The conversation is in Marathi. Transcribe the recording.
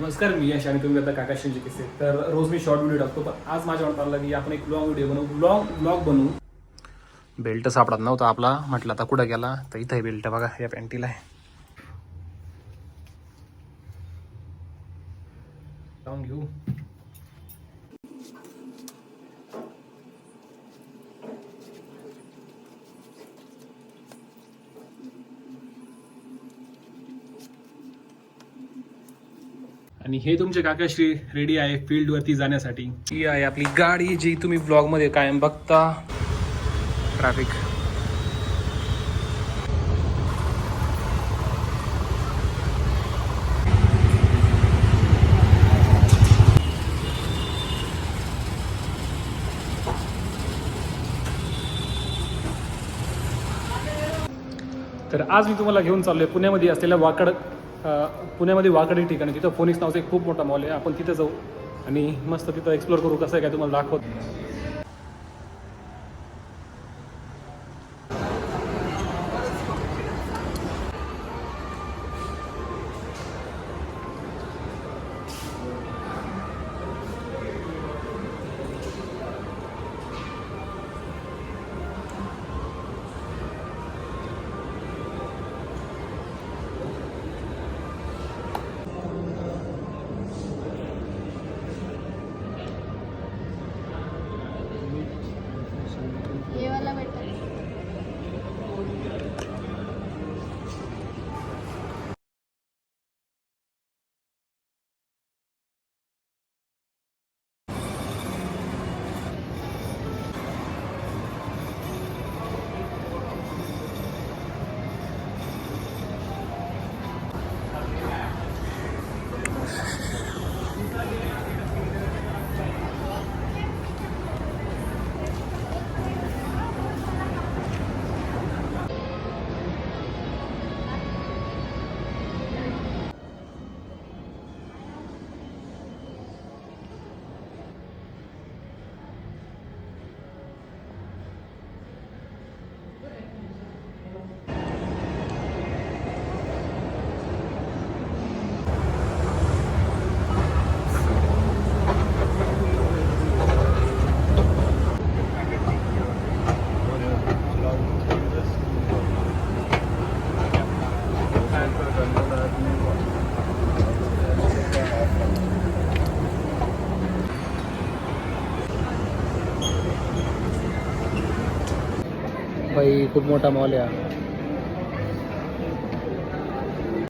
नमस्कार, मी यश आणि तुम्ही आता काकाशींचे किस्से. तर रोज मी शॉर्ट व्हिडिओ टाकतो, पण आज माझ्या मनात आलं की आपण एक लॉंग व्हिडिओ बनवू, ब्लॉग बनवू. बेल्ट सापडत नव्हता आपला, म्हटलं आता कुठं गेला, तर इथं बेल्ट बघा, या पॅन्टीला आहे. लावून घेऊ. आणि हे तुमचे काकाश्री रेडी आहे फील्डवरती जाण्यासाठी. ही आहे आपली गाडी, जी तुम्ही ब्लॉगमध्ये कायम बघता. ट्रॅफिक. तर आज मी तुम्हाला घेऊन चाललोय पुण्यामध्ये असलेल्या पुण्यामध्ये वाकड ठिकाणी. तिथं फोनिक्स नावाचं एक खूप मोठा मॉल आहे. आपण तिथं जाऊ आणि मस्त तिथं एक्सप्लोर करू. कसं आहे काय तुम्हाला दाखवतो. भाई खूप मोठा मॉल आहे.